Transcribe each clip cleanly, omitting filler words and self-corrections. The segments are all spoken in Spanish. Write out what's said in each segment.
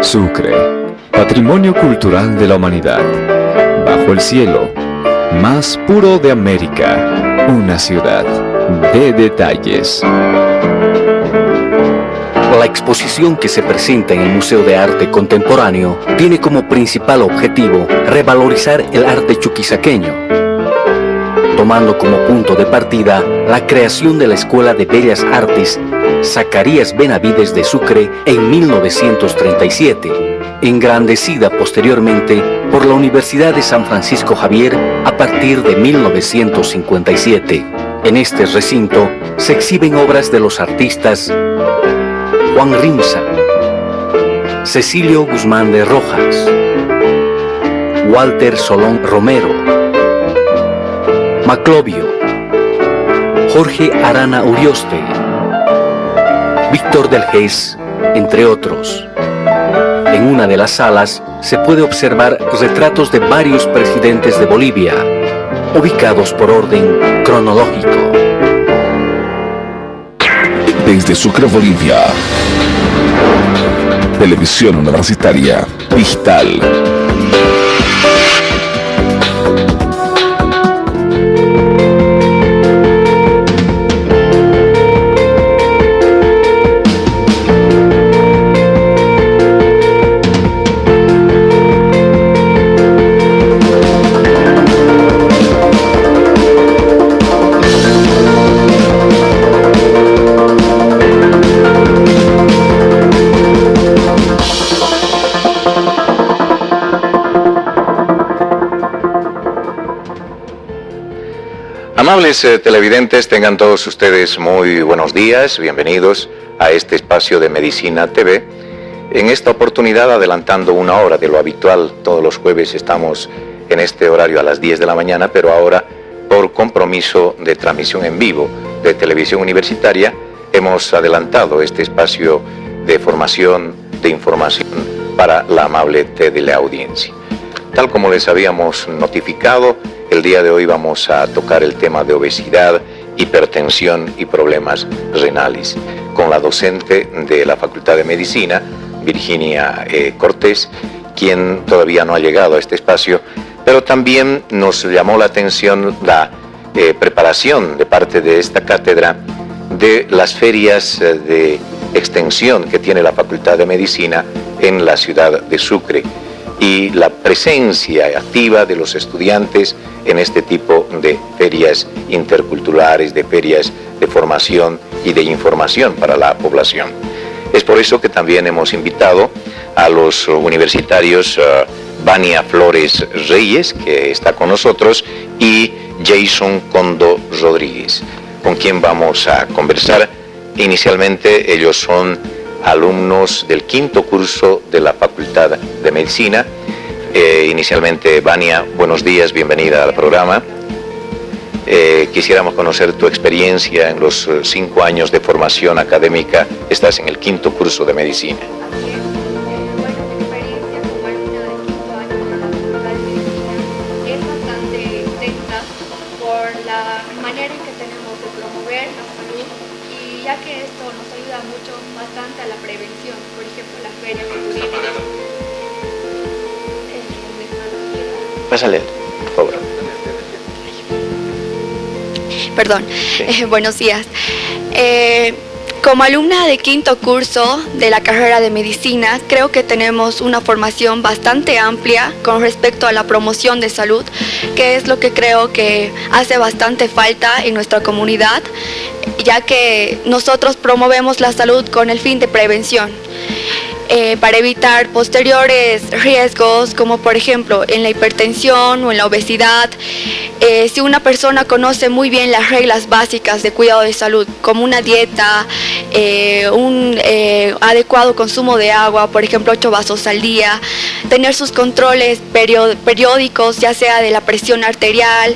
Sucre, patrimonio cultural de la humanidad. Bajo el cielo, más puro de América, una ciudad de detalles. La exposición que se presenta en el Museo de Arte Contemporáneo tiene como principal objetivo revalorizar el arte chuquisaqueño, tomando como punto de partida la creación de la Escuela de Bellas Artes Zacarías Benavides de Sucre en 1937, engrandecida posteriormente por la Universidad de San Francisco Javier a partir de 1957. En este recinto se exhiben obras de los artistas Juan Rimza, Cecilio Guzmán de Rojas, Walter Solón Romero, Maclovio, Jorge Arana Urioste, Víctor del Gés, entre otros. En una de las salas se puede observar retratos de varios presidentes de Bolivia, ubicados por orden cronológico. Desde Sucre, Bolivia, Televisión Universitaria Digital. Amables televidentes, tengan todos ustedes muy buenos días, bienvenidos a este espacio de Medicina TV. En esta oportunidad, adelantando una hora de lo habitual, todos los jueves estamos en este horario a las 10 de la mañana, pero ahora por compromiso de transmisión en vivo de televisión universitaria, hemos adelantado este espacio de formación, de información para la amable teleaudiencia. Tal como les habíamos notificado, el día de hoy vamos a tocar el tema de obesidad, hipertensión y problemas renales con la docente de la Facultad de Medicina, Virginia Cortés, quien todavía no ha llegado a este espacio, pero también nos llamó la atención la preparación de parte de esta cátedra de las ferias de extensión que tiene la Facultad de Medicina en la ciudad de Sucre y la presencia activa de los estudiantes en este tipo de ferias interculturales, de ferias de formación y de información para la población. Es por eso que también hemos invitado a los universitarios Vania Flores Reyes, que está con nosotros, y Jason Condo Rodríguez, con quien vamos a conversar. Inicialmente ellos son alumnos del quinto curso de la Facultad de Medicina. Inicialmente, Vania, buenos días, bienvenida al programa. Quisiéramos conocer tu experiencia en los 5 años de formación académica. Estás en el quinto curso de Medicina. Bueno, mi experiencia como alumna del quinto año de la Facultad de Medicina es bastante extensa por la manera en que tenemos de promover la salud, y ya que esto nos ayuda mucho, bastante a la prevención. Por ejemplo, las ferias que tuvimos. Pásale, por favor. Perdón, Sí. Buenos días. Como alumna de quinto curso de la carrera de medicina, creo que tenemos una formación bastante amplia con respecto a la promoción de salud, que es lo que creo que hace bastante falta en nuestra comunidad, ya que nosotros promovemos la salud con el fin de prevención. Para evitar posteriores riesgos, como por ejemplo en la hipertensión o en la obesidad. Si una persona conoce muy bien las reglas básicas de cuidado de salud, como una dieta, un adecuado consumo de agua, por ejemplo 8 vasos al día, tener sus controles periódicos, ya sea de la presión arterial,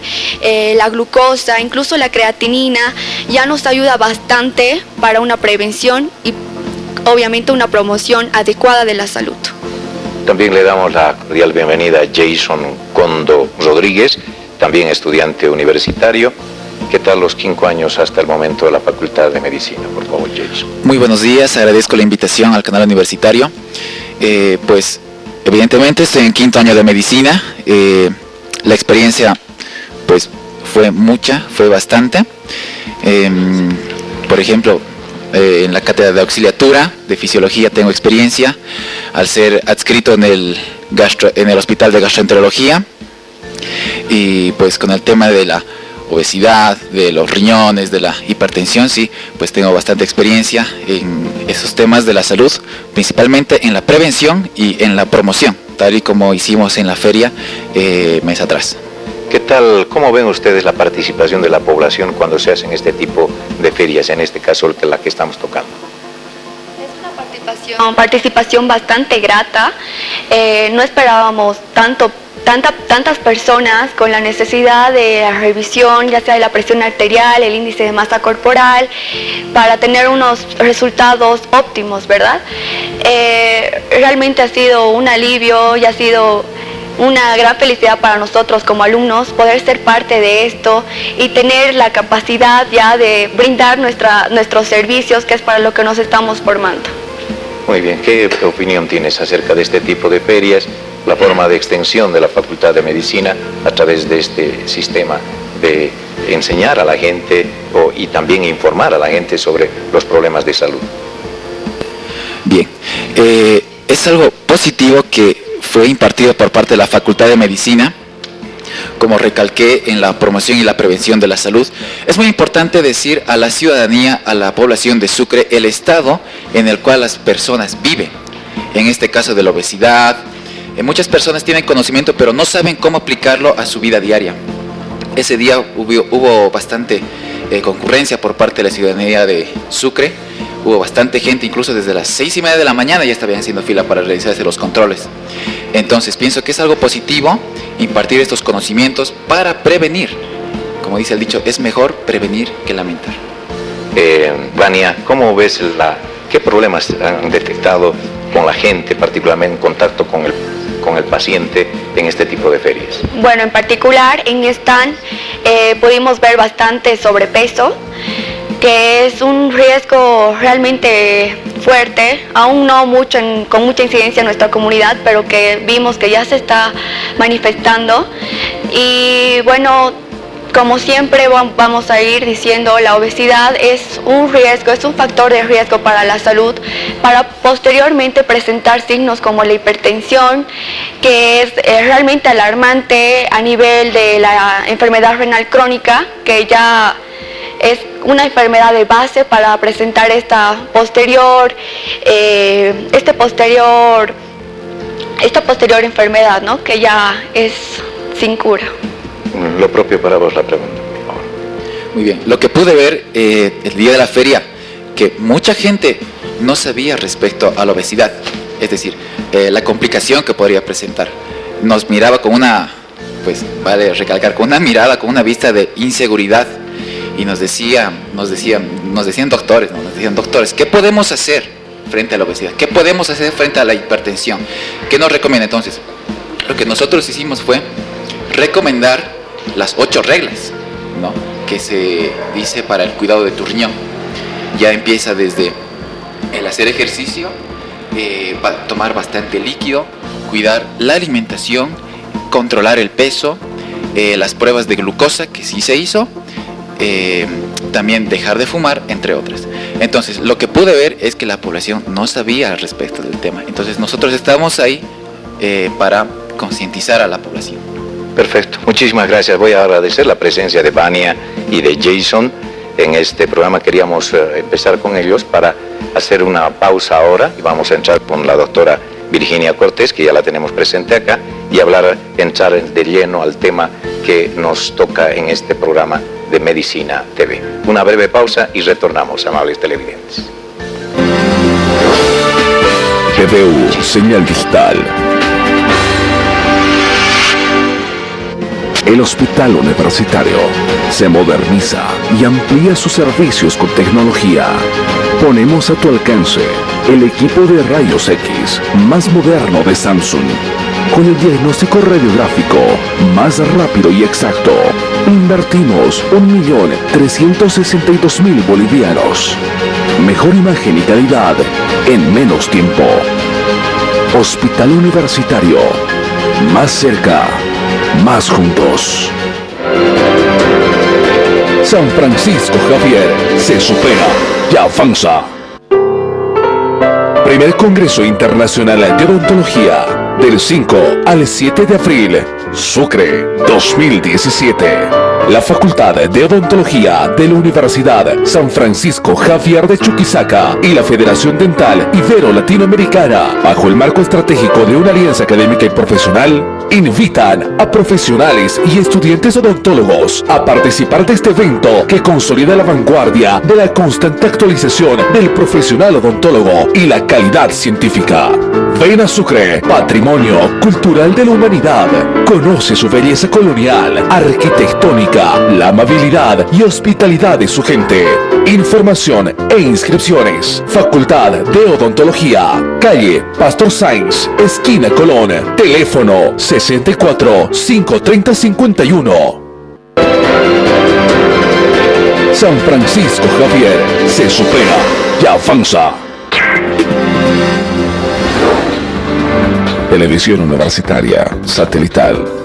la glucosa, incluso la creatinina, ya nos ayuda bastante para una prevención y obviamente una promoción adecuada de la salud. También le damos la cordial bienvenida a Jason Condo Rodríguez, también estudiante universitario. ¿Qué tal los 5 años hasta el momento de la Facultad de Medicina? Por favor, Jason. Muy buenos días, agradezco la invitación al canal universitario. Pues evidentemente estoy en 5º año de medicina. La experiencia pues fue bastante. Por ejemplo, en la cátedra de auxiliatura de fisiología tengo experiencia al ser adscrito en el hospital de gastroenterología, y pues con el tema de la obesidad, de los riñones, de la hipertensión, sí, pues tengo bastante experiencia en esos temas de la salud, principalmente en la prevención y en la promoción, tal y como hicimos en la feria mes atrás. ¿Qué tal, cómo ven ustedes la participación de la población cuando se hacen este tipo de ferias, en este caso la que estamos tocando? Es una participación bastante grata. No esperábamos tantas personas con la necesidad de la revisión, ya sea de la presión arterial, el índice de masa corporal, para tener unos resultados óptimos, ¿verdad? Realmente ha sido un alivio y ha sido una gran felicidad para nosotros como alumnos poder ser parte de esto y tener la capacidad ya de brindar nuestros servicios, que es para lo que nos estamos formando. Muy bien, ¿qué opinión tienes acerca de este tipo de ferias, la forma de extensión de la Facultad de Medicina a través de este sistema de enseñar a la gente y también informar a la gente sobre los problemas de salud? Bien, es algo positivo que fue impartido por parte de la Facultad de Medicina. Como recalqué en la promoción y la prevención de la salud, es muy importante decir a la ciudadanía, a la población de Sucre, el estado en el cual las personas viven. En este caso de la obesidad, muchas personas tienen conocimiento pero no saben cómo aplicarlo a su vida diaria. Ese día hubo bastante concurrencia por parte de la ciudadanía de Sucre. Hubo bastante gente, incluso desde las 6:30 de la mañana ya estaban haciendo fila para realizarse los controles. Entonces pienso que es algo positivo impartir estos conocimientos para prevenir. Como dice el dicho, es mejor prevenir que lamentar. Vania, ¿cómo ves qué problemas han detectado con la gente, particularmente en contacto con el paciente en este tipo de ferias? Bueno, en particular en stand pudimos ver bastante sobrepeso, que es un riesgo realmente fuerte, aún no con mucha incidencia en nuestra comunidad, pero que vimos que ya se está manifestando. Y bueno, como siempre vamos a ir diciendo, la obesidad es un riesgo, es un factor de riesgo para la salud, para posteriormente presentar signos como la hipertensión, que es realmente alarmante a nivel de la enfermedad renal crónica, que ya es una enfermedad de base para presentar esta posterior enfermedad, ¿no? Que ya es sin cura. Lo propio para vos la pregunta, por favor. Muy bien, lo que pude ver el día de la feria, que mucha gente no sabía respecto a la obesidad, es decir, la complicación que podría presentar. Nos miraba con una, pues vale recalcar, con una mirada, con una vista de inseguridad. Y nos decían doctores, ¿qué podemos hacer frente a la obesidad? ¿Qué podemos hacer frente a la hipertensión? ¿Qué nos recomienda entonces? Lo que nosotros hicimos fue recomendar las 8 reglas, ¿no?, que se dice para el cuidado de tu riñón. Ya empieza desde el hacer ejercicio, tomar bastante líquido, cuidar la alimentación, controlar el peso, las pruebas de glucosa que sí se hizo, también dejar de fumar, entre otras. Entonces, lo que pude ver es que la población no sabía al respecto del tema. Entonces, nosotros estamos ahí para concientizar a la población. Perfecto, muchísimas gracias. Voy a agradecer la presencia de Vania y de Jason en este programa. Queríamos empezar con ellos para hacer una pausa ahora y vamos a entrar con la doctora Virginia Cortés, que ya la tenemos presente acá, y entrar de lleno al tema que nos toca en este programa de Medicina TV. Una breve pausa y retornamos, amables televidentes. TVU, señal digital. El Hospital Universitario se moderniza y amplía sus servicios con tecnología. Ponemos a tu alcance el equipo de rayos X más moderno de Samsung, con el diagnóstico radiográfico más rápido y exacto. Invertimos 1.362.000 bolivianos. Mejor imagen y calidad en menos tiempo. Hospital Universitario. Más cerca, más juntos. San Francisco Javier se supera y avanza. Primer Congreso Internacional de Odontología, del 5 al 7 de abril, Sucre 2017. La Facultad de Odontología de la Universidad San Francisco Javier de Chuquisaca y la Federación Dental Ibero-Latinoamericana, bajo el marco estratégico de una alianza académica y profesional, invitan a profesionales y estudiantes odontólogos a participar de este evento que consolida la vanguardia de la constante actualización del profesional odontólogo y la calidad científica. Ven a Sucre, Patrimonio Cultural de la Humanidad. Conoce su belleza colonial, arquitectónica, la amabilidad y hospitalidad de su gente. Información e inscripciones. Facultad de Odontología, calle Pastor Sainz, esquina Colón. Teléfono 64 530 51. San Francisco Javier se supera y avanza. Televisión Universitaria Satelital.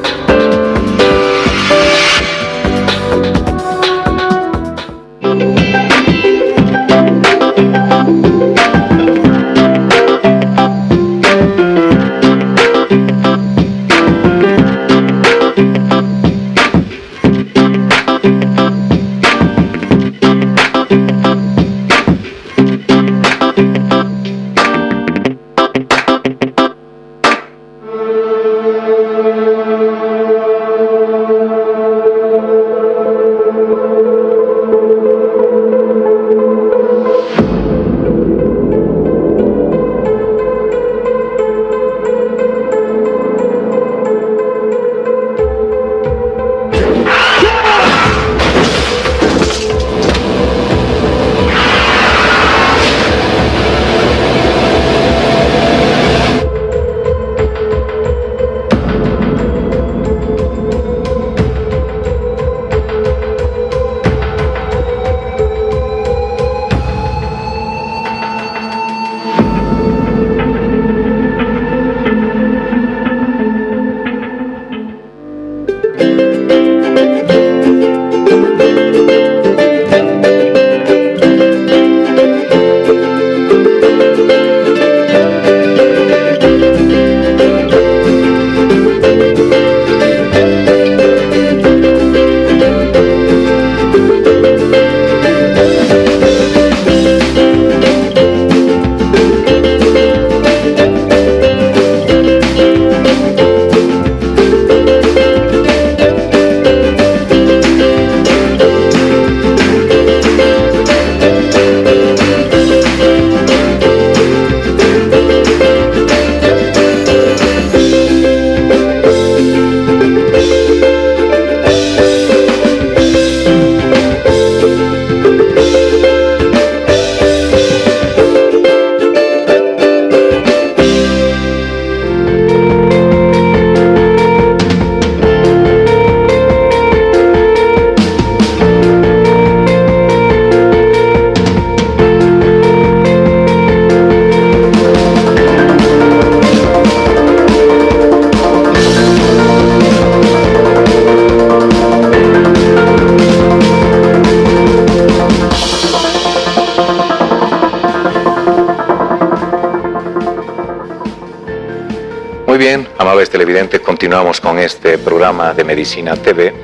Muy bien, amables televidentes, continuamos con este programa de Medicina TV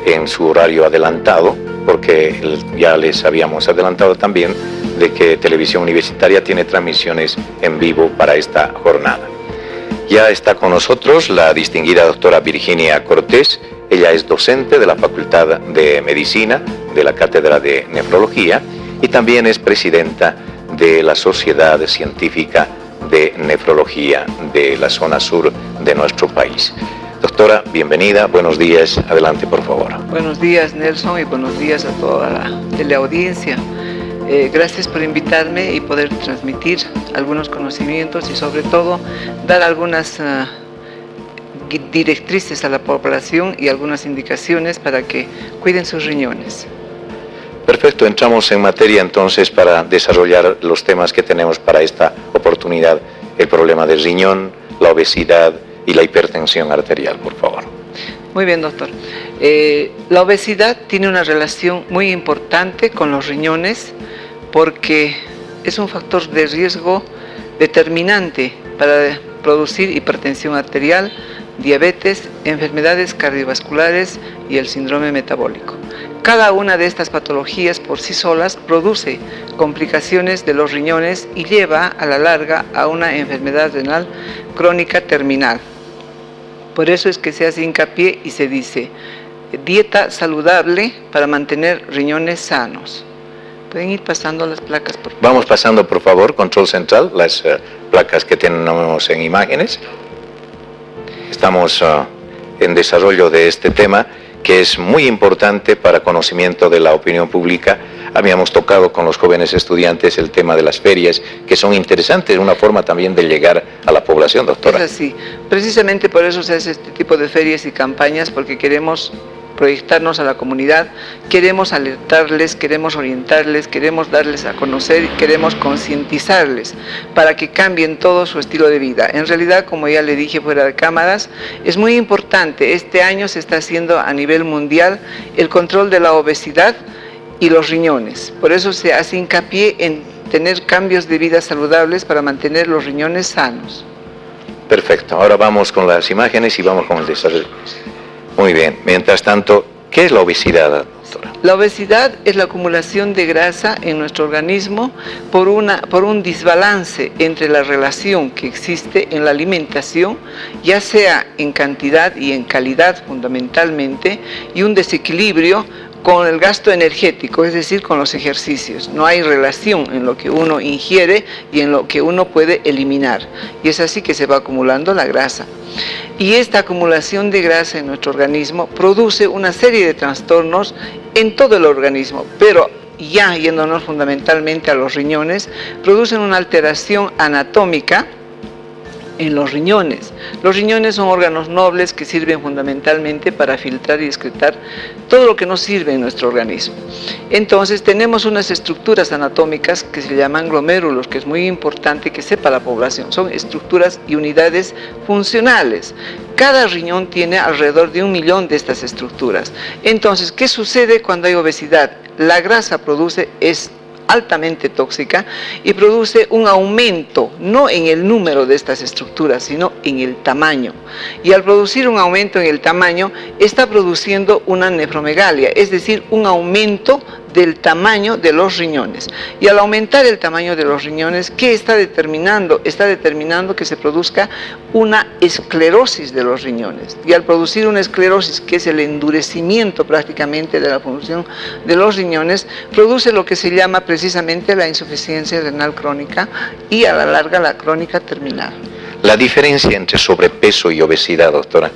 en su horario adelantado, porque ya les habíamos adelantado también de que Televisión Universitaria tiene transmisiones en vivo para esta jornada. Ya está con nosotros la distinguida doctora Virginia Cortés. Ella es docente de la Facultad de Medicina de la Cátedra de Nefrología y también es presidenta de la Sociedad Científica de Nefrología de la zona sur de nuestro país. Doctora, bienvenida, buenos días, adelante por favor. Buenos días, Nelson, y buenos días a toda la teleaudiencia. Gracias por invitarme y poder transmitir algunos conocimientos y sobre todo dar algunas directrices a la población y algunas indicaciones para que cuiden sus riñones. Perfecto, entramos en materia entonces para desarrollar los temas que tenemos para esta oportunidad el problema del riñón, la obesidad y la hipertensión arterial, por favor. Muy bien, doctor. La obesidad tiene una relación muy importante con los riñones porque es un factor de riesgo determinante para producir hipertensión arterial, diabetes, enfermedades cardiovasculares y el síndrome metabólico. Cada una de estas patologías por sí solas produce complicaciones de los riñones y lleva a la larga a una enfermedad renal crónica terminal. Por eso es que se hace hincapié y se dice dieta saludable para mantener riñones sanos. Pueden ir pasando las placas, por favor. Vamos pasando, por favor, control central, las placas que tenemos en imágenes. Estamos en desarrollo de este tema, que es muy importante para conocimiento de la opinión pública. Habíamos tocado con los jóvenes estudiantes el tema de las ferias, que son interesantes, una forma también de llegar a la población, doctora. Es así. Precisamente por eso se hace este tipo de ferias y campañas, porque queremos proyectarnos a la comunidad, queremos alertarles, queremos orientarles, queremos darles a conocer y queremos concientizarles para que cambien todo su estilo de vida. En realidad, como ya le dije fuera de cámaras, es muy importante, este año se está haciendo a nivel mundial el control de la obesidad y los riñones. Por eso se hace hincapié en tener cambios de vida saludables para mantener los riñones sanos. Perfecto, ahora vamos con las imágenes y vamos con el desarrollo. Muy bien, mientras tanto, ¿qué es la obesidad, doctora? La obesidad es la acumulación de grasa en nuestro organismo por un desbalance entre la relación que existe en la alimentación, ya sea en cantidad y en calidad fundamentalmente, y un desequilibrio con el gasto energético, es decir, con los ejercicios. No hay relación en lo que uno ingiere y en lo que uno puede eliminar. Y es así que se va acumulando la grasa. Y esta acumulación de grasa en nuestro organismo produce una serie de trastornos en todo el organismo, pero ya yéndonos fundamentalmente a los riñones, producen una alteración anatómica en los riñones. Los riñones son órganos nobles que sirven fundamentalmente para filtrar y excretar todo lo que nos sirve en nuestro organismo. Entonces tenemos unas estructuras anatómicas que se llaman glomérulos, que es muy importante que sepa la población. Son estructuras y unidades funcionales. Cada riñón tiene alrededor de 1 millón de estas estructuras. Entonces, ¿qué sucede cuando hay obesidad? La grasa es altamente tóxica y produce un aumento, no en el número de estas estructuras, sino en el tamaño. Y al producir un aumento en el tamaño, está produciendo una nefromegalia, es decir, un aumento del tamaño de los riñones. Y al aumentar el tamaño de los riñones, ¿qué está determinando? Está determinando que se produzca una esclerosis de los riñones. Y al producir una esclerosis, que es el endurecimiento prácticamente de la función de los riñones, produce lo que se llama precisamente la insuficiencia renal crónica y a la larga la crónica terminal. La diferencia entre sobrepeso y obesidad, doctora.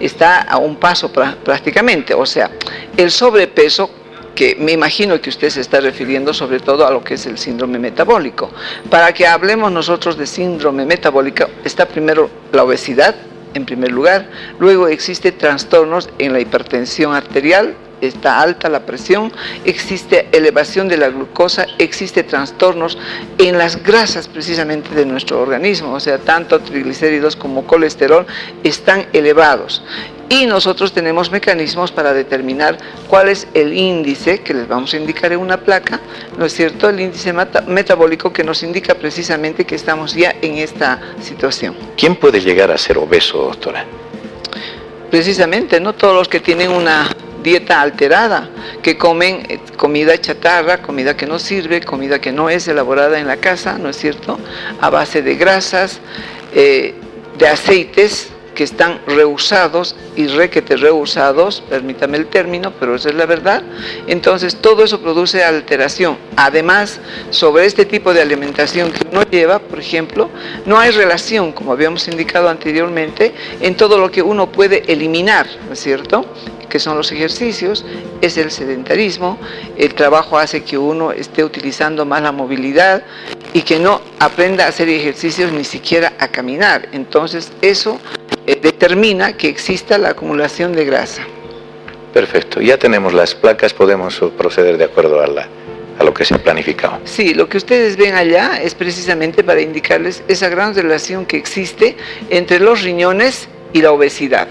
Está a un paso prácticamente, o sea, el sobrepeso, que me imagino que usted se está refiriendo sobre todo a lo que es el síndrome metabólico. Para que hablemos nosotros de síndrome metabólico, está primero la obesidad, en primer lugar, luego existe trastornos en la hipertensión arterial, está alta la presión, existe elevación de la glucosa, existe trastornos en las grasas precisamente de nuestro organismo, o sea, tanto triglicéridos como colesterol están elevados. Y nosotros tenemos mecanismos para determinar cuál es el índice, que les vamos a indicar en una placa, ¿no es cierto? El índice metabólico que nos indica precisamente que estamos ya en esta situación. ¿Quién puede llegar a ser obeso, doctora? Precisamente, ¿no? Todos los que tienen una dieta alterada, que comen comida chatarra, comida que no sirve, comida que no es elaborada en la casa, ¿no es cierto? A base de grasas, de aceites que están rehusados y requete rehusados, permítame el término, pero esa es la verdad. Entonces todo eso produce alteración. Además, sobre este tipo de alimentación que uno lleva, por ejemplo, no hay relación, como habíamos indicado anteriormente, en todo lo que uno puede eliminar, ¿no es cierto?, que son los ejercicios, es el sedentarismo, el trabajo hace que uno esté utilizando más la movilidad y que no aprenda a hacer ejercicios ni siquiera a caminar. Entonces eso determina que exista la acumulación de grasa. Perfecto, ya tenemos las placas, podemos proceder de acuerdo a a lo que se ha planificado. Sí, lo que ustedes ven allá es precisamente para indicarles esa gran relación que existe entre los riñones y la obesidad.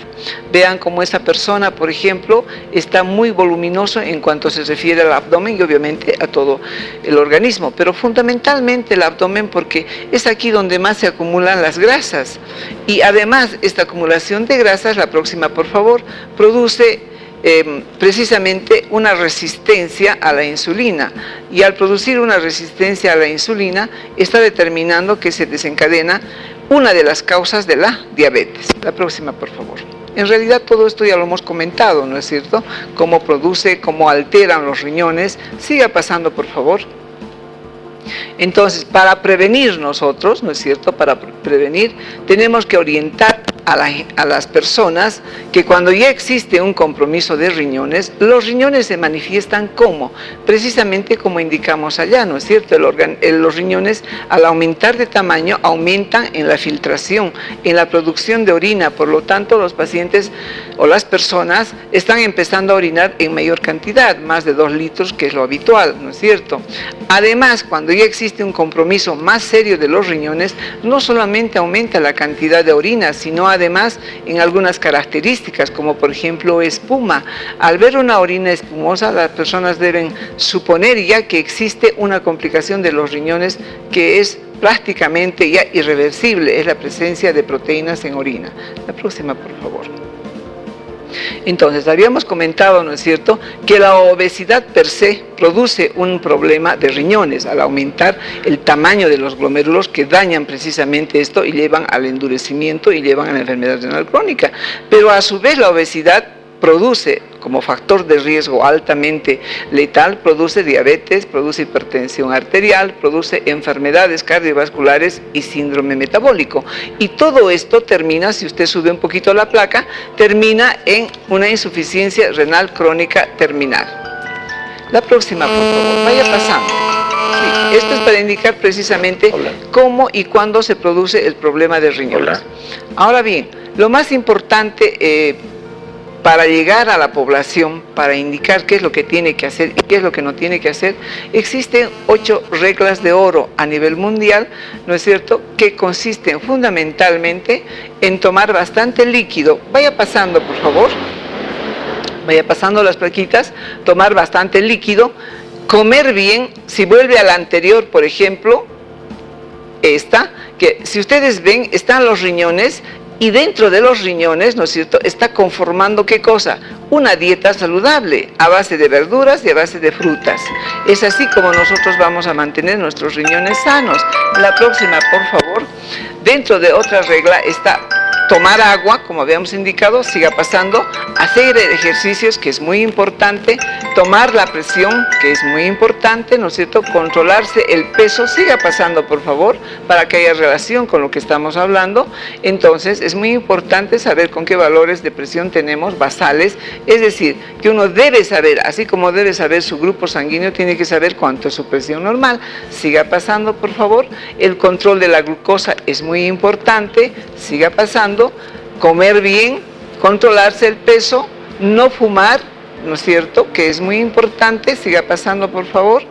Vean cómo esa persona, por ejemplo, está muy voluminoso en cuanto se refiere al abdomen y obviamente a todo el organismo, pero fundamentalmente el abdomen porque es aquí donde más se acumulan las grasas y además esta acumulación de grasas, la próxima por favor, produce precisamente una resistencia a la insulina y al producir una resistencia a la insulina está determinando que se desencadena una de las causas de la diabetes. La próxima, por favor. En realidad todo esto ya lo hemos comentado, ¿no es cierto? Cómo produce, cómo alteran los riñones. Siga pasando, por favor. Entonces, para prevenir nosotros, ¿no es cierto? Para prevenir, tenemos que orientar a las personas que cuando ya existe un compromiso de riñones, los riñones se manifiestan como, precisamente como indicamos allá, ¿no es cierto? Los riñones al aumentar de tamaño aumentan en la filtración, en la producción de orina, por lo tanto los pacientes o las personas están empezando a orinar en mayor cantidad, más de 2 litros que es lo habitual, ¿no es cierto? Además, cuando ya existe un compromiso más serio de los riñones, no solamente aumenta la cantidad de orina, sino además en algunas características, como por ejemplo espuma. Al ver una orina espumosa, las personas deben suponer ya que existe una complicación de los riñones que es prácticamente ya irreversible, es la presencia de proteínas en orina. La próxima, por favor. Entonces, habíamos comentado, ¿no es cierto?, que la obesidad per se produce un problema de riñones al aumentar el tamaño de los glomérulos que dañan precisamente esto y llevan al endurecimiento y llevan a la enfermedad renal crónica. Pero a su vez la obesidad produce como factor de riesgo altamente letal, produce diabetes, produce hipertensión arterial, produce enfermedades cardiovasculares y síndrome metabólico. Y todo esto termina, si usted sube un poquito la placa, termina en una insuficiencia renal crónica terminal. La próxima, por favor, vaya pasando. Sí, esto es para indicar precisamente cómo y cuándo se produce el problema de riñones. Ahora bien, lo más importante para llegar a la población, para indicar qué es lo que tiene que hacer y qué es lo que no tiene que hacer, existen 8 reglas de oro a nivel mundial, ¿no es cierto?, que consisten fundamentalmente en tomar bastante líquido. Vaya pasando, por favor. Vaya pasando las plaquitas, tomar bastante líquido, comer bien. Si vuelve a la anterior, por ejemplo, esta, que si ustedes ven, están los riñones. Y dentro de los riñones, ¿no es cierto?, está conformando ¿qué cosa? Una dieta saludable, a base de verduras y a base de frutas. Es así como nosotros vamos a mantener nuestros riñones sanos. La próxima, por favor. Dentro de otra regla está tomar agua, como habíamos indicado, siga pasando, hacer ejercicios, que es muy importante, tomar la presión, que es muy importante, ¿no es cierto?, controlarse el peso, siga pasando por favor, para que haya relación con lo que estamos hablando. Entonces es muy importante saber con qué valores de presión tenemos basales, es decir, que uno debe saber, así como debe saber su grupo sanguíneo, tiene que saber cuánto es su presión normal. Siga pasando por favor, el control de la glucosa es muy importante, siga pasando. Comer bien, controlarse el peso, no fumar, ¿no es cierto?, que es muy importante. Siga pasando por favor.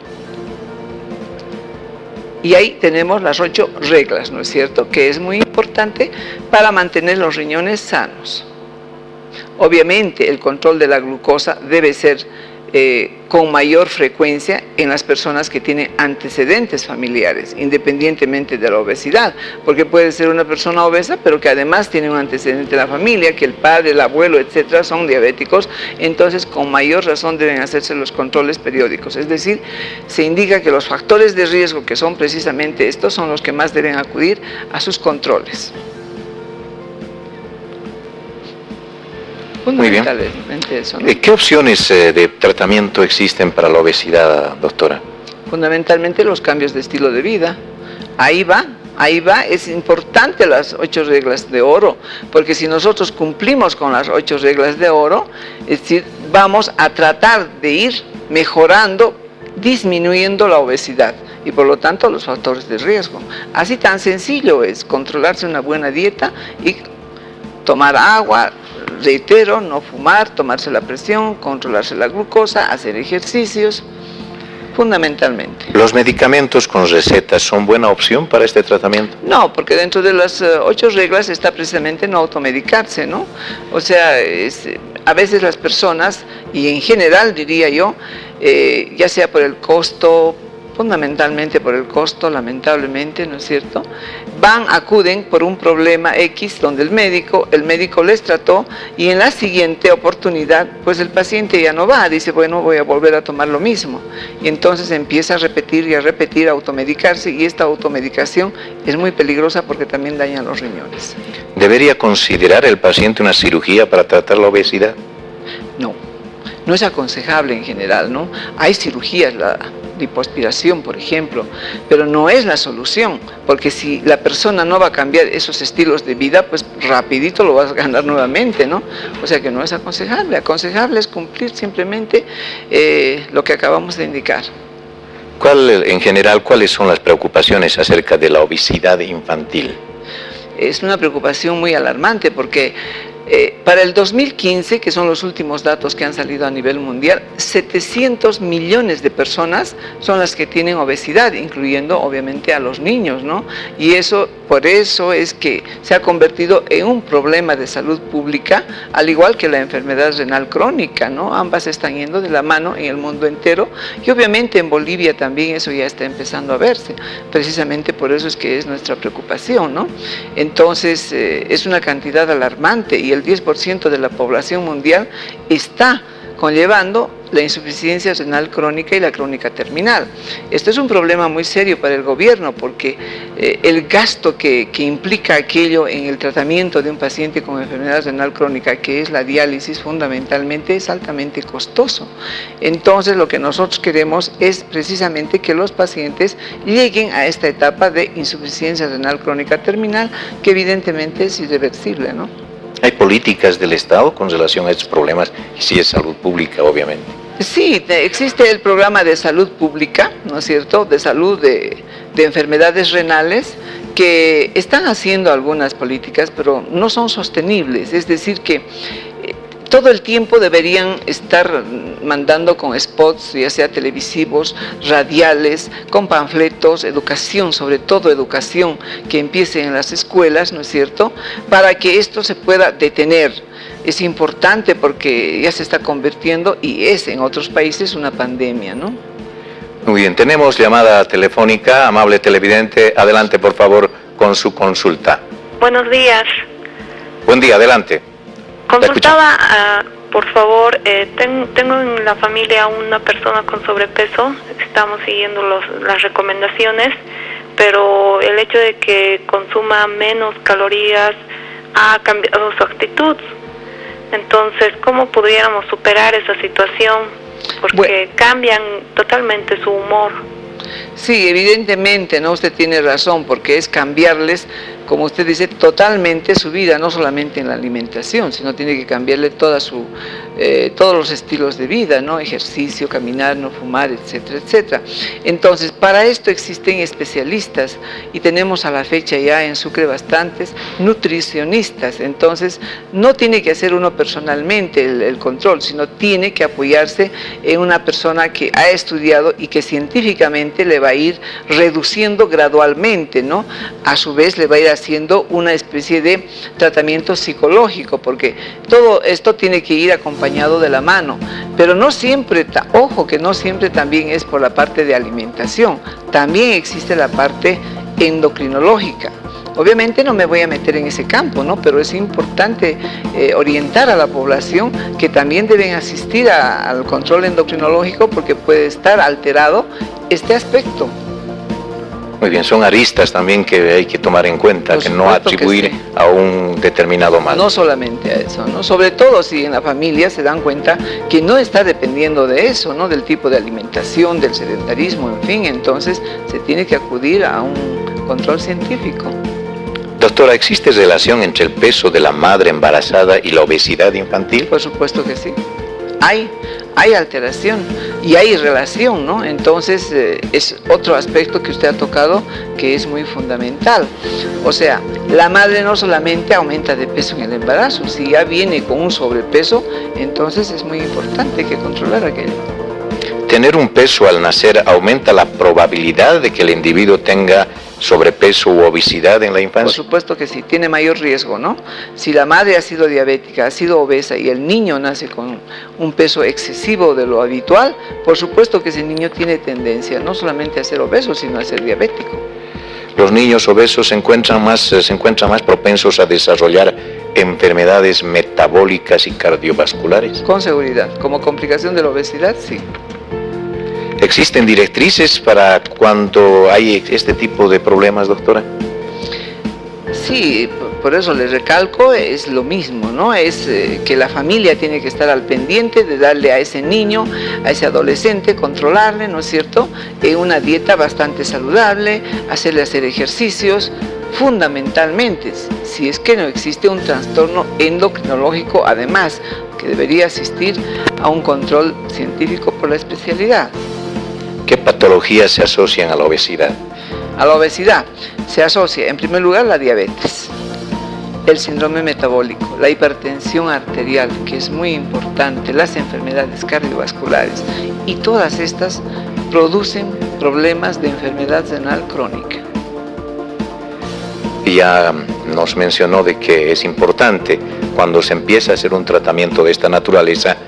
Y ahí tenemos las 8 reglas, ¿no es cierto?, que es muy importante para mantener los riñones sanos. Obviamente el control de la glucosa debe ser con mayor frecuencia en las personas que tienen antecedentes familiares, independientemente de la obesidad, porque puede ser una persona obesa, pero que además tiene un antecedente en la familia, que el padre, el abuelo, etcétera, son diabéticos. Entonces con mayor razón deben hacerse los controles periódicos, es decir, se indica que los factores de riesgo, que son precisamente estos, son los que más deben acudir a sus controles. Muy bien. Eso, ¿no? ¿Qué opciones de tratamiento existen para la obesidad, doctora? Fundamentalmente los cambios de estilo de vida. Ahí va, es importante las 8 reglas de oro, porque si nosotros cumplimos con las 8 reglas de oro, es decir, vamos a tratar de ir mejorando, disminuyendo la obesidad y por lo tanto los factores de riesgo. Así tan sencillo es controlarse una buena dieta y tomar agua. Reitero, no fumar, tomarse la presión, controlarse la glucosa, hacer ejercicios. fundamentalmente. ¿Los medicamentos con recetas son buena opción para este tratamiento? No, porque dentro de las 8 reglas está precisamente no automedicarse, ¿no? O sea, a veces las personas, y en general diría yo, ya sea por el costo, fundamentalmente por el costo, lamentablemente, ¿no es cierto?, acuden por un problema X donde el médico les trató y en la siguiente oportunidad, pues el paciente ya no va, dice, bueno, voy a volver a tomar lo mismo. Y entonces empieza a repetir, a automedicarse, y esta automedicación es muy peligrosa porque también daña los riñones. ¿Debería considerar el paciente una cirugía para tratar la obesidad? No es aconsejable en general, ¿no? Hay cirugías, la lipoaspiración, por ejemplo, pero no es la solución, porque si la persona no va a cambiar esos estilos de vida, pues rapidito lo vas a ganar nuevamente, ¿no? O sea que no es aconsejable. Aconsejable es cumplir simplemente lo que acabamos de indicar. En general, ¿cuáles son las preocupaciones acerca de la obesidad infantil? Es una preocupación muy alarmante porque para el 2015, que son los últimos datos que han salido a nivel mundial, 700 millones de personas son las que tienen obesidad, incluyendo obviamente a los niños, ¿no? Y por eso es que se ha convertido en un problema de salud pública, al igual que la enfermedad renal crónica, ¿no? Ambas están yendo de la mano en el mundo entero, y obviamente en Bolivia también eso ya está empezando a verse. Precisamente por eso es que es nuestra preocupación, ¿no? Entonces es una cantidad alarmante, y el 10% de la población mundial está conllevando la insuficiencia renal crónica y la crónica terminal. Esto es un problema muy serio para el gobierno, porque el gasto que implica aquello en el tratamiento de un paciente con enfermedad renal crónica, que es la diálisis fundamentalmente, es altamente costoso. Entonces lo que nosotros queremos es precisamente que los pacientes lleguen a esta etapa de insuficiencia renal crónica terminal, que evidentemente es irreversible, ¿no? ¿Hay políticas del Estado con relación a estos problemas? Y si es salud pública, obviamente. Sí, existe el programa de salud pública, ¿no es cierto?, de salud de enfermedades renales, que están haciendo algunas políticas, pero no son sostenibles. Es decir, que todo el tiempo deberían estar mandando con spots, ya sea televisivos, radiales, con panfletos, educación, sobre todo educación, que empiece en las escuelas, ¿no es cierto?, para que esto se pueda detener. Es importante porque ya se está convirtiendo, y es en otros países, una pandemia, ¿no? Muy bien, tenemos llamada telefónica. Amable televidente, adelante por favor con su consulta. Buenos días. Buen día, adelante. Consultaba, por favor, tengo en la familia una persona con sobrepeso, estamos siguiendo las recomendaciones, pero el hecho de que consuma menos calorías ha cambiado su actitud. Entonces, ¿cómo pudiéramos superar esa situación? Porque cambian totalmente su humor. Sí, evidentemente, ¿no? Usted tiene razón, porque es cambiarles, como usted dice, totalmente su vida, no solamente en la alimentación, sino tiene que cambiarle todos los estilos de vida, ¿no? Ejercicio, caminar, no fumar, etcétera, etcétera. Entonces, para esto existen especialistas, y tenemos a la fecha ya en Sucre bastantes nutricionistas. Entonces, no tiene que hacer uno personalmente el control, sino tiene que apoyarse en una persona que ha estudiado y que científicamente le va a ir reduciendo gradualmente, ¿no? A su vez le va a ir haciendo una especie de tratamiento psicológico, porque todo esto tiene que ir acompañado de la mano, pero no siempre, ojo, que no siempre también es por la parte de alimentación, también existe la parte endocrinológica. Obviamente no me voy a meter en ese campo, ¿no? Pero es importante orientar a la población que también deben asistir al control endocrinológico, porque puede estar alterado este aspecto. Muy bien, son aristas también que hay que tomar en cuenta, que no atribuir a un determinado mal. No solamente a eso, ¿no? Sobre todo si en la familia se dan cuenta que no está dependiendo de eso, ¿no? Del tipo de alimentación, del sedentarismo, en fin, entonces se tiene que acudir a un control científico. Doctora, ¿existe relación entre el peso de la madre embarazada y la obesidad infantil? Por supuesto que sí. Hay alteración y hay relación, ¿no? Entonces es otro aspecto que usted ha tocado que es muy fundamental. O sea, la madre no solamente aumenta de peso en el embarazo, si ya viene con un sobrepeso, entonces es muy importante que controlar aquello. ¿Tener un peso al nacer aumenta la probabilidad de que el individuo tenga sobrepeso u obesidad en la Por infancia? supuesto que sí, tiene mayor riesgo, ¿no? Si la madre ha sido diabética, ha sido obesa y el niño nace con un peso excesivo de lo habitual, por supuesto que ese niño tiene tendencia no solamente a ser obeso, sino a ser diabético. Los niños obesos se encuentran más propensos a desarrollar enfermedades metabólicas y cardiovasculares. Con seguridad, como complicación de la obesidad, sí. ¿Existen directrices para cuando hay este tipo de problemas, doctora? Sí, por eso les recalco, es lo mismo, ¿no? Es que la familia tiene que estar al pendiente de darle a ese niño, a ese adolescente, controlarle, ¿no es cierto? Una dieta bastante saludable, hacerle hacer ejercicios, fundamentalmente, si es que no existe un trastorno endocrinológico, además, que debería asistir a un control científico por la especialidad. ¿Qué patologías se asocian a la obesidad? A la obesidad se asocia, en primer lugar, la diabetes, el síndrome metabólico, la hipertensión arterial, que es muy importante, las enfermedades cardiovasculares, y todas estas producen problemas de enfermedad renal crónica. Ya nos mencionó de que es importante, cuando se empieza a hacer un tratamiento de esta naturaleza,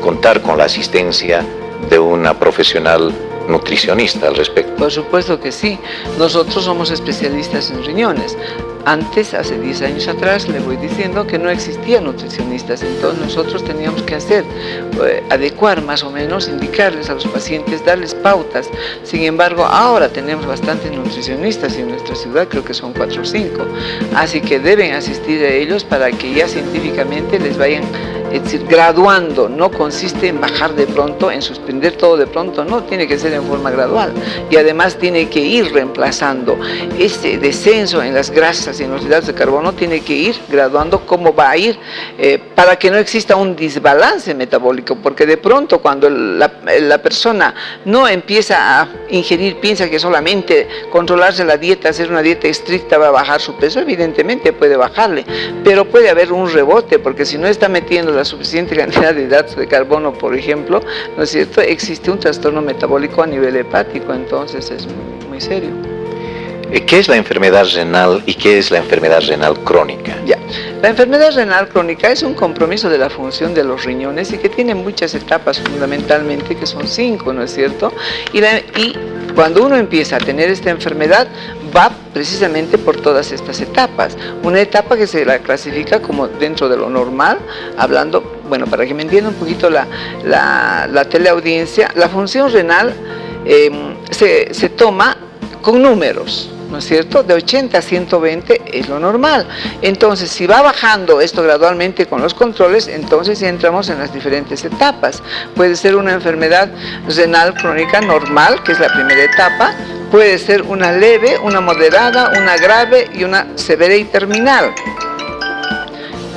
contar con la asistencia de una profesional nutricionista al respecto. Por supuesto que sí. Nosotros somos especialistas en riñones. Antes, hace 10 años atrás, le voy diciendo que no existían nutricionistas, entonces nosotros teníamos que adecuar más o menos, indicarles a los pacientes, darles pautas. Sin embargo, ahora tenemos bastantes nutricionistas y en nuestra ciudad creo que son 4 o 5, así que deben asistir a ellos para que ya científicamente les vayan, es decir, graduando. No consiste en bajar de pronto, en suspender todo de pronto, no, tiene que ser en forma gradual y además tiene que ir reemplazando ese descenso en las grasas y en los hidratos de carbono, tiene que ir graduando cómo va a ir para que no exista un desbalance metabólico, porque de pronto cuando la persona no empieza a ingerir, piensa que solamente controlarse la dieta, hacer una dieta estricta va a bajar su peso, evidentemente puede bajarle, pero puede haber un rebote, porque si no está metiendo la suficiente cantidad de hidratos de carbono, por ejemplo, ¿no es cierto?, existe un trastorno metabólico a nivel hepático, entonces es muy serio. ¿Qué es la enfermedad renal y qué es la enfermedad renal crónica? Ya. La enfermedad renal crónica es un compromiso de la función de los riñones y que tiene muchas etapas fundamentalmente, que son 5, ¿no es cierto? Y cuando uno empieza a tener esta enfermedad, va precisamente por todas estas etapas. Una etapa que se la clasifica como dentro de lo normal, hablando, bueno, para que me entienda un poquito la teleaudiencia, la función renal se toma con números, ¿no es cierto? De 80 a 120 es lo normal. Entonces, si va bajando esto gradualmente con los controles, entonces ya entramos en las diferentes etapas. Puede ser una enfermedad renal crónica normal, que es la primera etapa, puede ser una leve, una moderada, una grave y una severa y terminal.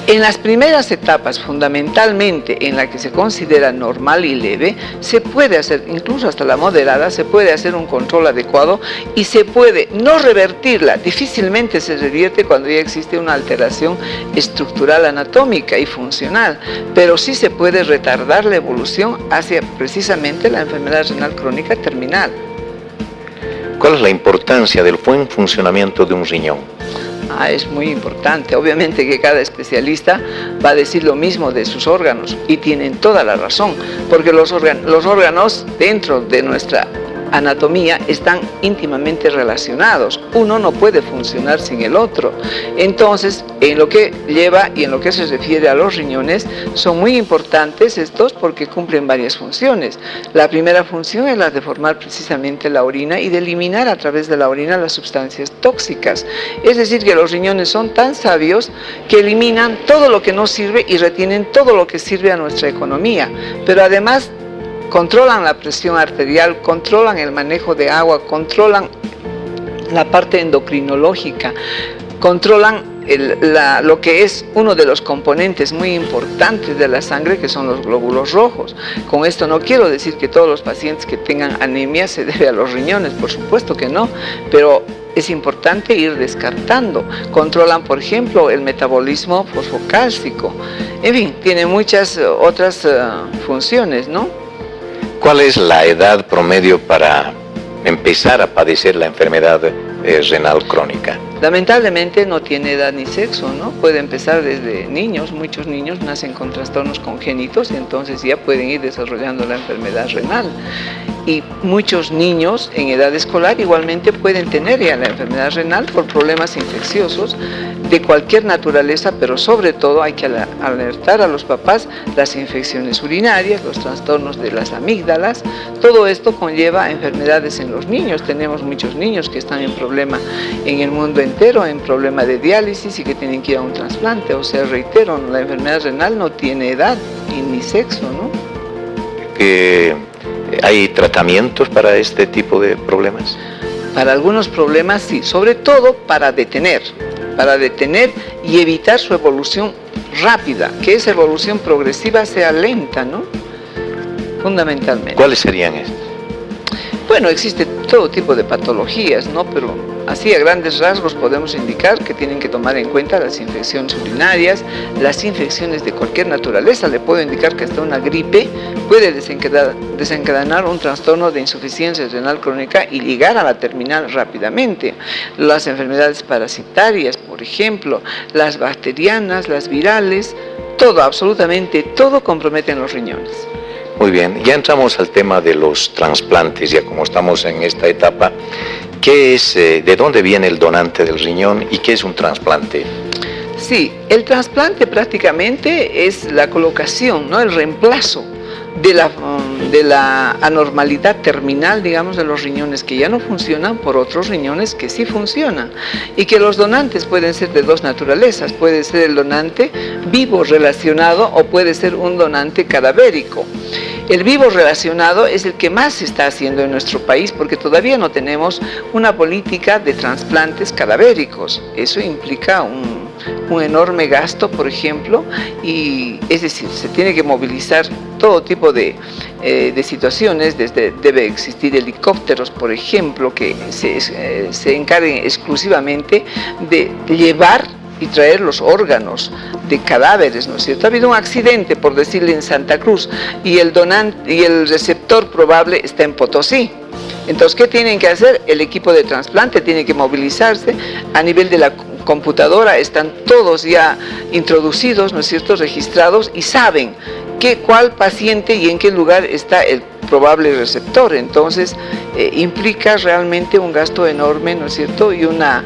En las primeras etapas, fundamentalmente en la que se considera normal y leve, se puede hacer, incluso hasta la moderada, se puede hacer un control adecuado y se puede no revertirla. Difícilmente se revierte cuando ya existe una alteración estructural, anatómica y funcional, pero sí se puede retardar la evolución hacia precisamente la enfermedad renal crónica terminal. ¿Cuál es la importancia del buen funcionamiento de un riñón? Es muy importante. Obviamente que cada especialista va a decir lo mismo de sus órganos y tienen toda la razón, porque los órganos dentro de nuestra anatomía están íntimamente relacionados. Uno no puede funcionar sin el otro. Entonces, en lo que lleva y en lo que se refiere a los riñones, son muy importantes estos porque cumplen varias funciones. La primera función es la de formar precisamente la orina y de eliminar a través de la orina las sustancias tóxicas. Es decir, que los riñones son tan sabios que eliminan todo lo que no sirve y retienen todo lo que sirve a nuestra economía. Pero además controlan la presión arterial, controlan el manejo de agua, controlan la parte endocrinológica, controlan lo que es uno de los componentes muy importantes de la sangre, que son los glóbulos rojos. Con esto no quiero decir que todos los pacientes que tengan anemia se debe a los riñones, por supuesto que no, pero es importante ir descartando. Controlan, por ejemplo, el metabolismo fosfocálcico. En fin, tiene muchas otras funciones, ¿no? ¿Cuál es la edad promedio para empezar a padecer la enfermedad renal crónica? Lamentablemente no tiene edad ni sexo, ¿no? Puede empezar desde niños, muchos niños nacen con trastornos congénitos y entonces ya pueden ir desarrollando la enfermedad renal. Y muchos niños en edad escolar igualmente pueden tener ya la enfermedad renal por problemas infecciosos de cualquier naturaleza, pero sobre todo hay que alertar a los papás las infecciones urinarias, los trastornos de las amígdalas. Todo esto conlleva enfermedades en los niños. Tenemos muchos niños que están en problema en el mundo entero, en problema de diálisis y que tienen que ir a un trasplante. O sea, reitero, la enfermedad renal no tiene edad ni sexo, ¿no? ¿Hay tratamientos para este tipo de problemas? Para algunos problemas sí, sobre todo para detener y evitar su evolución rápida, que esa evolución progresiva sea lenta, ¿no? Fundamentalmente. ¿Cuáles serían estos? Bueno, existe todo tipo de patologías, ¿no? Pero así a grandes rasgos podemos indicar que tienen que tomar en cuenta las infecciones urinarias, las infecciones de cualquier naturaleza. Le puedo indicar que hasta una gripe puede desencadenar un trastorno de insuficiencia renal crónica y llegar a la terminal rápidamente. Las enfermedades parasitarias, por ejemplo, las bacterianas, las virales, todo, absolutamente todo comprometen los riñones. Muy bien, ya entramos al tema de los trasplantes, ya como estamos en esta etapa. ¿Qué es, de dónde viene el donante del riñón y qué es un trasplante? Sí, el trasplante prácticamente es la colocación, ¿no? El reemplazo de la anormalidad terminal, digamos, de los riñones que ya no funcionan por otros riñones que sí funcionan, y que los donantes pueden ser de dos naturalezas. Puede ser el donante vivo relacionado o puede ser un donante cadavérico. El vivo relacionado es el que más se está haciendo en nuestro país porque todavía no tenemos una política de trasplantes cadavéricos. Eso implica un enorme gasto, por ejemplo, y es decir, se tiene que movilizar todo tipo de situaciones. Debe existir helicópteros, por ejemplo, que se encarguen exclusivamente de llevar y traer los órganos de cadáveres, ¿no es cierto? Ha habido un accidente, por decirle, en Santa Cruz, y el donante y el receptor probable está en Potosí. Entonces, ¿qué tienen que hacer? El equipo de trasplante tiene que movilizarse. A nivel de la computadora están todos ya introducidos, ¿no es cierto?, registrados, y saben cuál paciente y en qué lugar está el probable receptor. Entonces implica realmente un gasto enorme, ¿no es cierto?, y una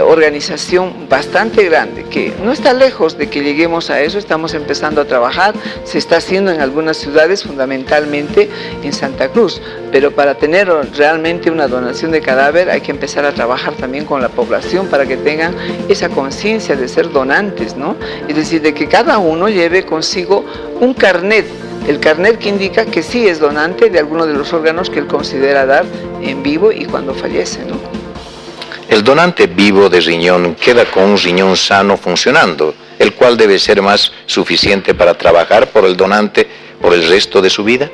organización bastante grande, que no está lejos de que lleguemos a eso. Estamos empezando a trabajar, se está haciendo en algunas ciudades, fundamentalmente en Santa Cruz, pero para tener realmente una donación de cadáver hay que empezar a trabajar también con la población para que tengan esa conciencia de ser donantes, ¿no? Es decir, de que cada uno lleve consigo un carnet, el carnet que indica que sí es donante de alguno de los órganos que él considera dar en vivo y cuando fallece, ¿no? El donante vivo de riñón queda con un riñón sano funcionando, el cual debe ser más suficiente para trabajar por el donante por el resto de su vida.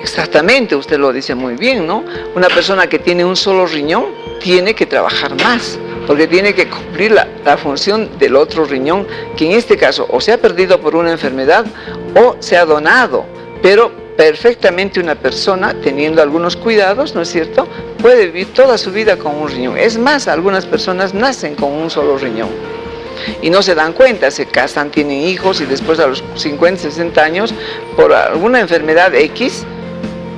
Exactamente, usted lo dice muy bien, ¿no? Una persona que tiene un solo riñón tiene que trabajar más, porque tiene que cumplir la función del otro riñón, que en este caso o se ha perdido por una enfermedad o se ha donado. Pero perfectamente una persona, teniendo algunos cuidados, ¿no es cierto?, puede vivir toda su vida con un riñón. Es más, algunas personas nacen con un solo riñón y no se dan cuenta, se casan, tienen hijos y después a los 50, 60 años, por alguna enfermedad X,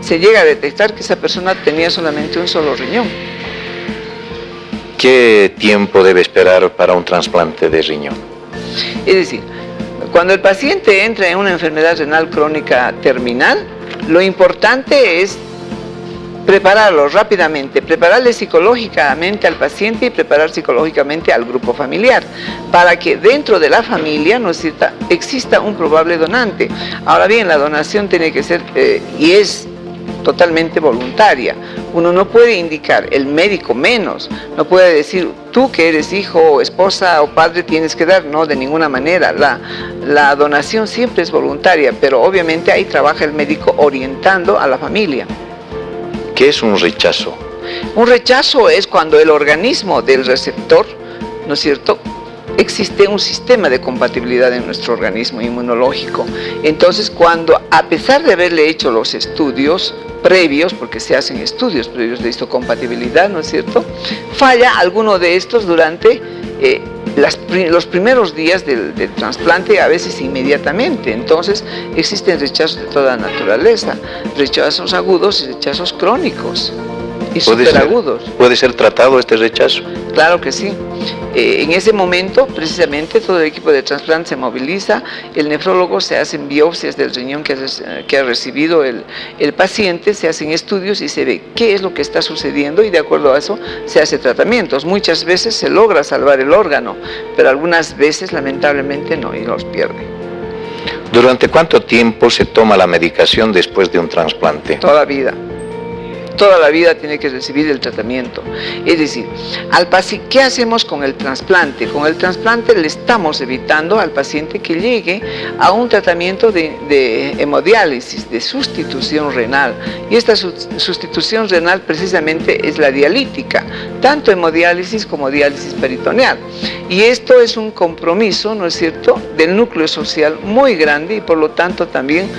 se llega a detectar que esa persona tenía solamente un solo riñón. ¿Qué tiempo debe esperar para un trasplante de riñón? Es decir, cuando el paciente entra en una enfermedad renal crónica terminal, lo importante es prepararlo rápidamente, prepararle psicológicamente al paciente y preparar psicológicamente al grupo familiar, para que dentro de la familia, ¿no es cierto?, exista un probable donante. Ahora bien, la donación tiene que ser, y es totalmente voluntaria. Uno no puede indicar, el médico menos, no puede decir, tú que eres hijo o esposa o padre tienes que dar, no, de ninguna manera. La donación siempre es voluntaria, pero obviamente ahí trabaja el médico orientando a la familia. ¿Qué es un rechazo? Un rechazo es cuando el organismo del receptor, ¿no es cierto?, existe un sistema de compatibilidad en nuestro organismo inmunológico. Entonces, cuando, a pesar de haberle hecho los estudios previos, porque se hacen estudios previos de histocompatibilidad, ¿no es cierto?, falla alguno de estos durante los primeros días del trasplante, a veces inmediatamente. Entonces existen rechazos de toda naturaleza, rechazos agudos y rechazos crónicos y superagudos. ¿Puede ser tratado este rechazo? Claro que sí. En ese momento, precisamente, todo el equipo de trasplante se moviliza, el nefrólogo, se hacen biopsias del riñón que ha recibido el paciente, se hacen estudios y se ve qué es lo que está sucediendo, y de acuerdo a eso se hace tratamientos. Muchas veces se logra salvar el órgano, pero algunas veces lamentablemente no, y los pierde. ¿Durante cuánto tiempo se toma la medicación después de un trasplante? Toda vida. Toda la vida tiene que recibir el tratamiento. Es decir, ¿qué hacemos con el trasplante? Con el trasplante le estamos evitando al paciente que llegue a un tratamiento de hemodiálisis, de sustitución renal. Y esta sustitución renal precisamente es la dialítica, tanto hemodiálisis como diálisis peritoneal. Y esto es un compromiso, ¿no es cierto?, del núcleo social muy grande, y por lo tanto también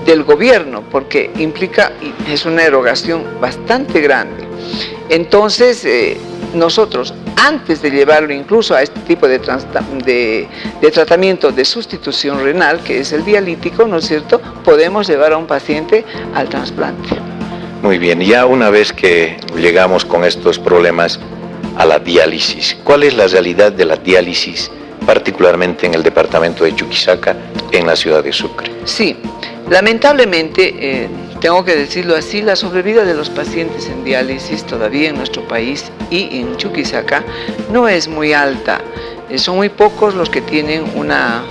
del gobierno, porque implica, es una erogación bastante grande. Entonces, nosotros, antes de llevarlo incluso a este tipo de tratamiento de sustitución renal, que es el dialítico, ¿no es cierto?, podemos llevar a un paciente al trasplante. Muy bien, ya una vez que llegamos con estos problemas a la diálisis, ¿cuál es la realidad de la diálisis, particularmente en el departamento de Chuquisaca, en la ciudad de Sucre? Sí, lamentablemente, tengo que decirlo así, la sobrevida de los pacientes en diálisis todavía en nuestro país y en Chuquisaca no es muy alta. Son muy pocos los que tienen una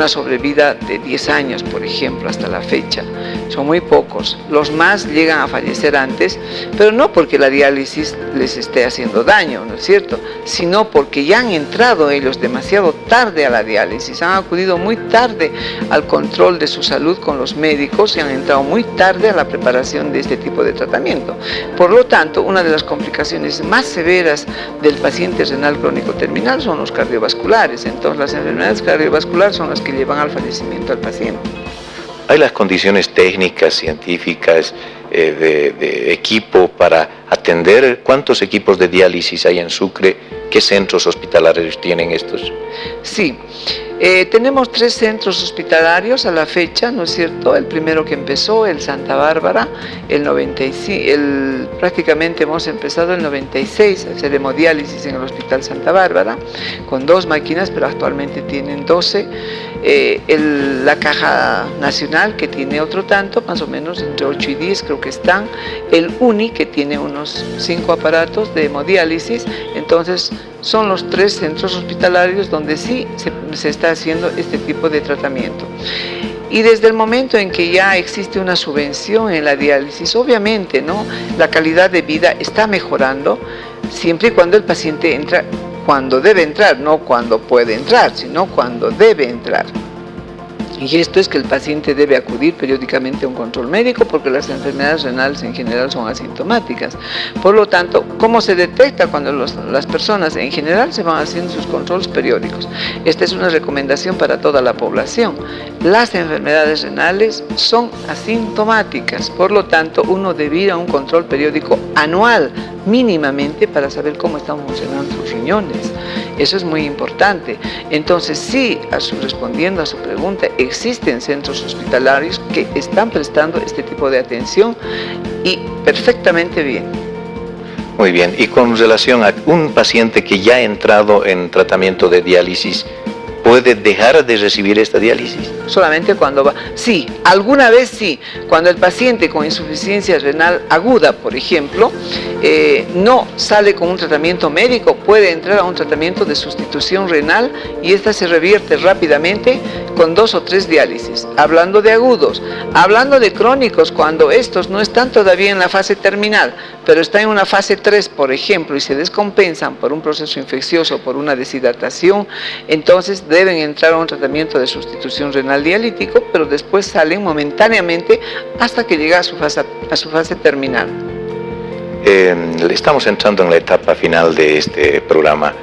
sobrevida de 10 años, por ejemplo, hasta la fecha. Son muy pocos. Los más llegan a fallecer antes, pero no porque la diálisis les esté haciendo daño, ¿no es cierto?, sino porque ya han entrado ellos demasiado tarde a la diálisis, han acudido muy tarde al control de su salud con los médicos y han entrado muy tarde a la preparación de este tipo de tratamiento. Por lo tanto, una de las complicaciones más severas del paciente renal crónico terminal son los cardiovasculares. Entonces, las enfermedades cardiovasculares son las que llevan al fallecimiento al paciente. ¿Hay las condiciones técnicas, científicas, de equipo para atender? ¿Cuántos equipos de diálisis hay en Sucre? ¿Qué centros hospitalarios tienen estos? Sí, tenemos 3 centros hospitalarios a la fecha, ¿no es cierto? El primero que empezó, el Santa Bárbara, prácticamente hemos empezado el 96 a hacer hemodiálisis en el Hospital Santa Bárbara, con 2 máquinas, pero actualmente tienen 12. La Caja Nacional, que tiene otro tanto, más o menos entre 8 y 10 creo que están. El UNI, que tiene unos 5 aparatos de hemodiálisis. Entonces, son los 3 centros hospitalarios donde sí se está haciendo este tipo de tratamiento. Y desde el momento en que ya existe una subvención en la diálisis, obviamente, ¿no?, la calidad de vida está mejorando, siempre y cuando el paciente entra cuando debe entrar, no cuando puede entrar, sino cuando debe entrar. Y esto es que el paciente debe acudir periódicamente a un control médico, porque las enfermedades renales en general son asintomáticas. Por lo tanto, ¿cómo se detecta? Cuando las personas en general se van haciendo sus controles periódicos. Esta es una recomendación para toda la población. Las enfermedades renales son asintomáticas, por lo tanto, uno debe ir a un control periódico anual, mínimamente, para saber cómo están funcionando sus riñones. Eso es muy importante. Entonces, sí, respondiendo a su pregunta, existen centros hospitalarios que están prestando este tipo de atención y perfectamente bien. Muy bien, y con relación a un paciente que ya ha entrado en tratamiento de diálisis, ¿puede dejar de recibir esta diálisis? Solamente cuando va. Sí, alguna vez sí. Cuando el paciente con insuficiencia renal aguda, por ejemplo, no sale con un tratamiento médico, puede entrar a un tratamiento de sustitución renal y esta se revierte rápidamente con 2 o 3 diálisis. Hablando de agudos, hablando de crónicos, cuando estos no están todavía en la fase terminal, pero están en una fase 3, por ejemplo, y se descompensan por un proceso infeccioso, por una deshidratación, entonces deben entrar a un tratamiento de sustitución renal dialítico, pero después salen momentáneamente hasta que llega a su fase terminal. Estamos entrando en la etapa final de este programa.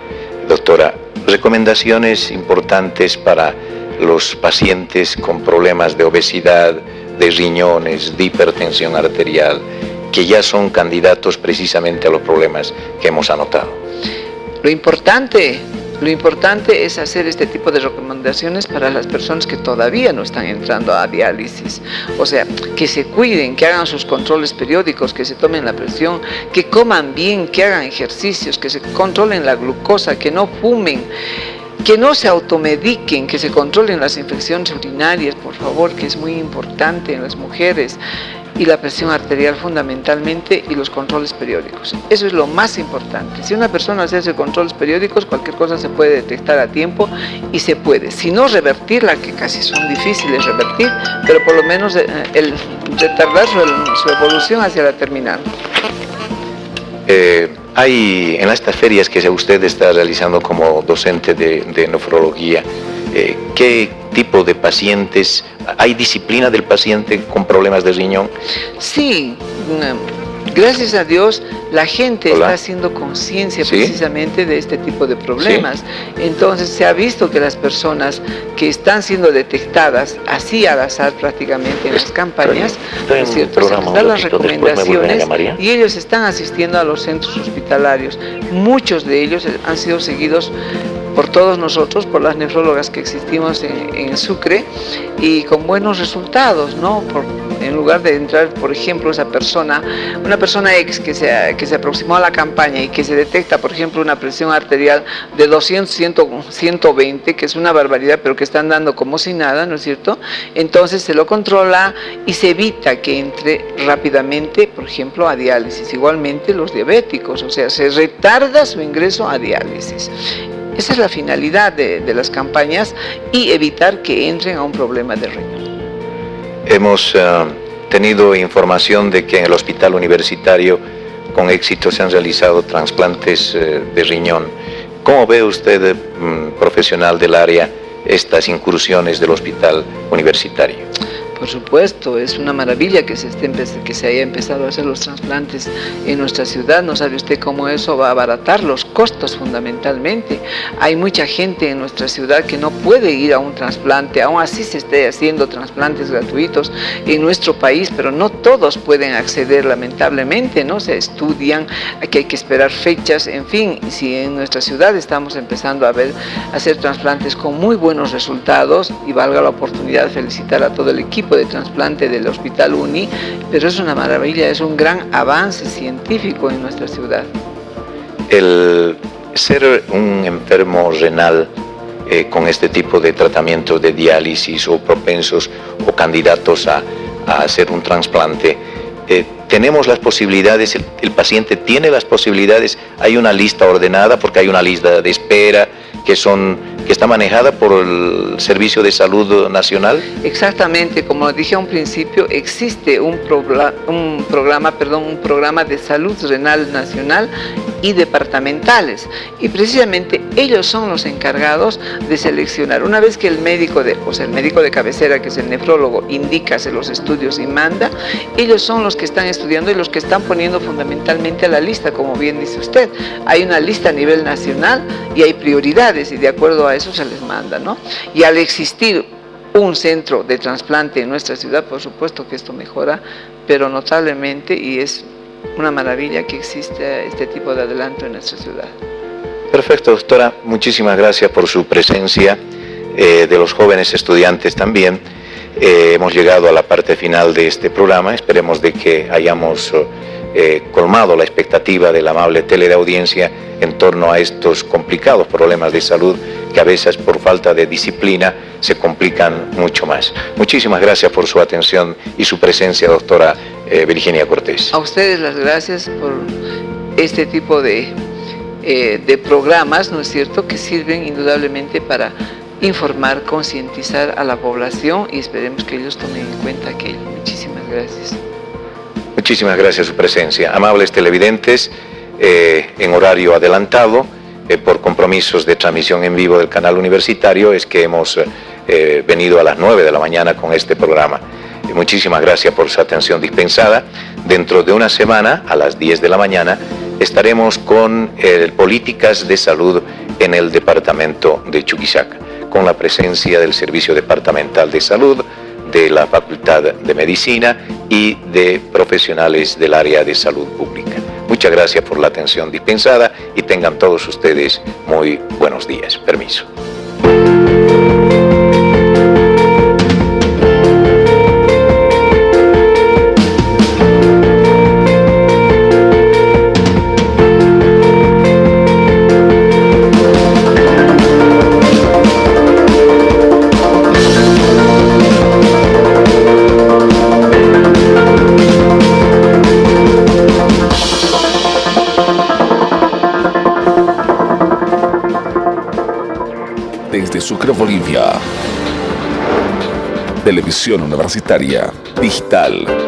Doctora, recomendaciones importantes para los pacientes con problemas de obesidad, de riñones, de hipertensión arterial, que ya son candidatos precisamente a los problemas que hemos anotado. Lo importante es hacer este tipo de recomendaciones para las personas que todavía no están entrando a diálisis. O sea, que se cuiden, que hagan sus controles periódicos, que se tomen la presión, que coman bien, que hagan ejercicios, que se controlen la glucosa, que no fumen, que no se automediquen, que se controlen las infecciones urinarias, por favor, que es muy importante en las mujeres, y la presión arterial fundamentalmente, y los controles periódicos. Eso es lo más importante. Si una persona se hace controles periódicos, cualquier cosa se puede detectar a tiempo y se puede, si no revertirla, que casi son difíciles revertir, pero por lo menos retardar su evolución hacia la terminal. Hay en estas ferias que usted está realizando como docente de nefrología, ¿qué tipo de pacientes? ¿Hay disciplina del paciente con problemas de riñón? Sí, gracias a Dios la gente está haciendo conciencia precisamente de este tipo de problemas. Sí. Entonces se ha visto que las personas que están siendo detectadas así al azar prácticamente en las campañas, ¿no es cierto? Se les dan las recomendaciones y ellos están asistiendo a los centros hospitalarios. Muchos de ellos han sido seguidos por todos nosotros, por las nefrólogas que existimos en Sucre, y con buenos resultados, ¿no? En lugar de entrar, por ejemplo, una persona X que se aproximó a la campaña y que se detecta, por ejemplo, una presión arterial de 200, 120, que es una barbaridad, pero que están dando como si nada, ¿no es cierto? Entonces se lo controla y se evita que entre rápidamente, por ejemplo, a diálisis. Igualmente los diabéticos, o sea, se retarda su ingreso a diálisis. Esa es la finalidad de las campañas, y evitar que entren a un problema de riñón. Hemos tenido información de que en el hospital universitario con éxito se han realizado trasplantes de riñón. ¿Cómo ve usted, profesional del área, estas incursiones del hospital universitario? Por supuesto, es una maravilla que se haya empezado a hacer los trasplantes en nuestra ciudad. No sabe usted cómo eso va a abaratar los costos fundamentalmente. Hay mucha gente en nuestra ciudad que no puede ir a un trasplante, aún así se esté haciendo trasplantes gratuitos en nuestro país, pero no todos pueden acceder, lamentablemente, ¿no? Se estudian, que hay que esperar fechas, en fin. Si en nuestra ciudad estamos empezando a hacer trasplantes con muy buenos resultados, y valga la oportunidad de felicitar a todo el equipo de trasplante del Hospital Uni, pero es una maravilla, es un gran avance científico en nuestra ciudad. El ser un enfermo renal con este tipo de tratamiento de diálisis, o propensos o candidatos a hacer un trasplante, tenemos las posibilidades, el paciente tiene las posibilidades, hay una lista ordenada, porque hay una lista de espera que está manejada por el Servicio de Salud Nacional. Exactamente, como dije a un principio, existe un programa de salud renal nacional y departamentales, y precisamente ellos son los encargados de seleccionar. Una vez que el médico de cabecera, que es el nefrólogo, indica, hace los estudios y manda, ellos son los que están estudiando y los que están poniendo fundamentalmente a la lista, como bien dice usted. Hay una lista a nivel nacional y hay prioridades, y de acuerdo a eso se les manda, ¿no? Y al existir un centro de trasplante en nuestra ciudad, por supuesto que esto mejora, pero notablemente, y es una maravilla que existe este tipo de adelanto en nuestra ciudad. Perfecto, doctora, muchísimas gracias por su presencia, de los jóvenes estudiantes también. Hemos llegado a la parte final de este programa, esperemos de que hayamos colmado la expectativa de la amable teleaudiencia en torno a estos complicados problemas de salud que a veces por falta de disciplina se complican mucho más. Muchísimas gracias por su atención y su presencia, doctora Virginia Cortés. A ustedes las gracias por este tipo de programas, ¿no es cierto?, que sirven indudablemente para informar, concientizar a la población, y esperemos que ellos tomen en cuenta aquello. Muchísimas gracias. Muchísimas gracias por su presencia. Amables televidentes, en horario adelantado, por compromisos de transmisión en vivo del canal universitario, es que hemos venido a las 9 de la mañana con este programa. Muchísimas gracias por su atención dispensada. Dentro de una semana, a las 10 de la mañana, estaremos con políticas de salud en el departamento de Chuquisaca, con la presencia del Servicio Departamental de Salud, de la Facultad de Medicina y de profesionales del área de salud pública. Muchas gracias por la atención dispensada y tengan todos ustedes muy buenos días. Permiso. Desde Sucre, Bolivia. Televisión Universitaria Digital.